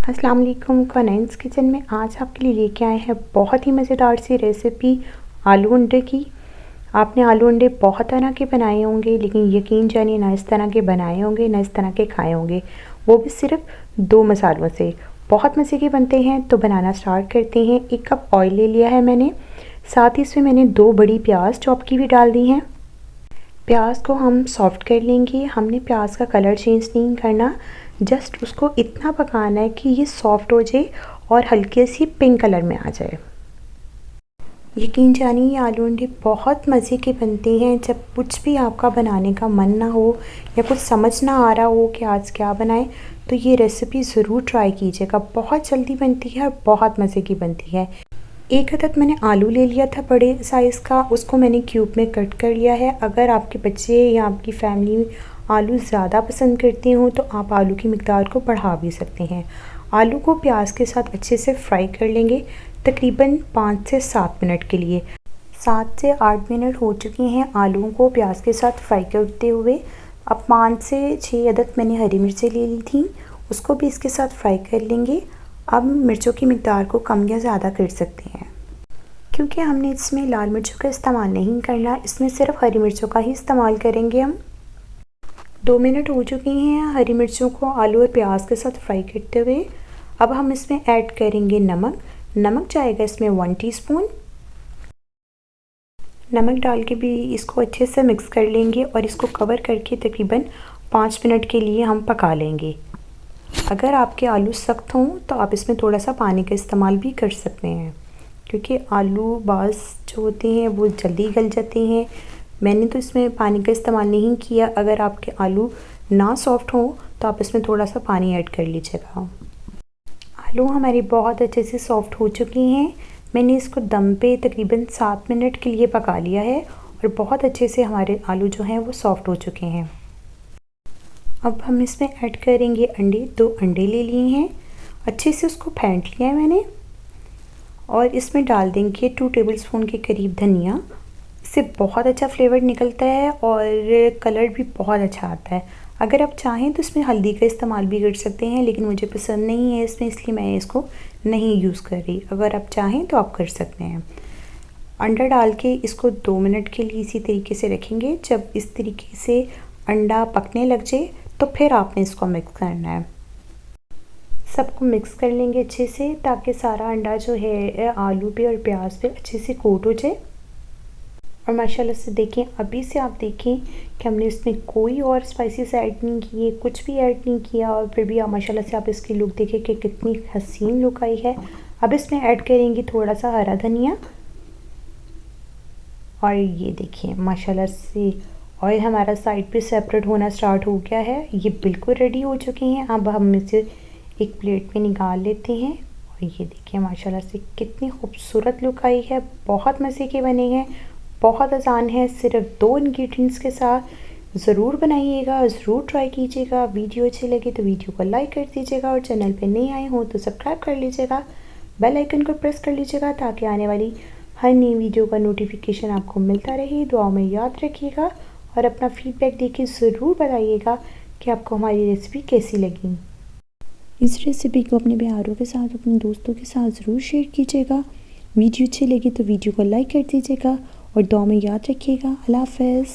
अस्सलाम वालेकुम। Cons kitchen में आज आपके लिए लेके आए हैं बहुत ही मज़ेदार सी रेसिपी आलू अंडे की। आपने आलू अंडे बहुत तरह के बनाए होंगे, लेकिन यकीन जानिए ना इस तरह के बनाए होंगे ना इस तरह के खाए होंगे, वो भी सिर्फ 2 मसालों से। बहुत मज़े के बनते हैं। तो बनाना स्टार्ट करते हैं। 1 कप ऑयल ले लिया है मैंने, साथ ही इसमें मैंने 2 बड़ी प्याज चॉप की भी डाल दी हैं। प्याज को हम सॉफ्ट कर लेंगे। हमने प्याज का कलर चेंज नहीं करना, जस्ट उसको इतना पकाना है कि ये सॉफ्ट हो जाए और हल्के सी पिंक कलर में आ जाए। यकीन जानिए ये आलू अंडे बहुत मज़े के बनते हैं। जब कुछ भी आपका बनाने का मन ना हो या कुछ समझ ना आ रहा हो कि आज क्या बनाएं, तो ये रेसिपी ज़रूर ट्राई कीजिएगा। बहुत जल्दी बनती है और बहुत मज़े की बनती है। 1 अदद मैंने आलू ले लिया था बड़े साइज़ का, उसको मैंने क्यूब में कट कर लिया है। अगर आपके बच्चे या आपकी फैमिली आलू ज़्यादा पसंद करते हो तो आप आलू की मिक़दार को बढ़ा भी सकते हैं। आलू को प्याज के साथ अच्छे से फ्राई कर लेंगे, तकरीबन 5 से 7 मिनट के लिए। 7 से 8 मिनट हो चुके हैं आलूओं को प्याज के साथ फ्राई करते हुए। अब 5 से 6 अदद मैंने हरी मिर्चें ले ली थी, उसको भी इसके साथ फ्राई कर लेंगे। अब मिर्चों की मिक़दार को कम या ज़्यादा कर सकते हैं, क्योंकि हमने इसमें लाल मिर्चों का इस्तेमाल नहीं करना, इसमें सिर्फ हरी मिर्चों का ही इस्तेमाल करेंगे हम। 2 मिनट हो चुके हैं हरी मिर्चों को आलू और प्याज के साथ फ्राई करते हुए। अब हम इसमें ऐड करेंगे नमक। नमक जाएगा इसमें 1 टीस्पून। नमक डाल के भी इसको अच्छे से मिक्स कर लेंगे और इसको कवर करके तकरीबन 5 मिनट के लिए हम पका लेंगे। अगर आपके आलू सख्त हों तो आप इसमें थोड़ा सा पानी का इस्तेमाल भी कर सकते हैं, क्योंकि आलू बाज़ जो होते हैं वो जल्दी गल जाते हैं। मैंने तो इसमें पानी का इस्तेमाल नहीं किया। अगर आपके आलू ना सॉफ्ट हो तो आप इसमें थोड़ा सा पानी ऐड कर लीजिएगा। आलू हमारे बहुत अच्छे से सॉफ्ट हो चुके हैं। मैंने इसको दम पे तकरीबन 7 मिनट के लिए पका लिया है और बहुत अच्छे से हमारे आलू जो हैं वो सॉफ्ट हो चुके हैं। अब हम इसमें ऐड करेंगे अंडे। 2 अंडे ले लिए हैं, अच्छे से उसको फेंट लिया है मैंने, और इसमें डाल देंगे 2 टेबलस्पून के करीब धनिया। इससे बहुत अच्छा फ्लेवर निकलता है और कलर भी बहुत अच्छा आता है। अगर आप चाहें तो इसमें हल्दी का इस्तेमाल भी कर सकते हैं, लेकिन मुझे पसंद नहीं है इसमें, इसलिए मैं इसको नहीं यूज़ कर रही। अगर आप चाहें तो आप कर सकते हैं। अंडा डाल के इसको 2 मिनट के लिए इसी तरीके से रखेंगे। जब इस तरीके से अंडा पकने लग जाए तो फिर आपने इसको मिक्स करना है। सबको मिक्स कर लेंगे अच्छे से, ताकि सारा अंडा जो है आलू पे और प्याज पे अच्छे से कोट हो जाए। और माशाल्लाह से देखें, अभी से आप देखें कि हमने इसमें कोई और स्पाइसेस ऐड नहीं किए, कुछ भी ऐड नहीं किया, और फिर भी माशाल्लाह से आप इसकी लुक देखें कि कितनी हसीन लुक आई है। अब इसमें ऐड करेंगे थोड़ा सा हरा धनिया, और ये देखिए माशाल्लाह से ऑयल हमारा साइड पे सेपरेट होना स्टार्ट हो गया है। ये बिल्कुल रेडी हो चुके हैं। अब हम इसे एक प्लेट में निकाल लेते हैं, और ये देखिए माशाल्लाह से कितनी खूबसूरत लुक आई है। बहुत मज़े के बने हैं, बहुत आसान है। सिर्फ 2 इंग्रेडिएंट्स के साथ ज़रूर बनाइएगा, ज़रूर ट्राई कीजिएगा। वीडियो अच्छी लगे तो वीडियो को लाइक कर दीजिएगा, और चैनल पे नए आए हों तो सब्सक्राइब कर लीजिएगा। बेल आइकन को प्रेस कर लीजिएगा ताकि आने वाली हर नई वीडियो का नोटिफिकेशन आपको मिलता रहे। दुआओं में याद रखिएगा और अपना फीडबैक देके ज़रूर बताइएगा कि आपको हमारी रेसिपी कैसी लगी। इस रेसिपी को अपने प्यारों के साथ, अपने दोस्तों के साथ ज़रूर शेयर कीजिएगा। वीडियो अच्छी लगी तो वीडियो को लाइक कर दीजिएगा और दुआ में याद रखिएगा। अल्लाह हाफ़िज़।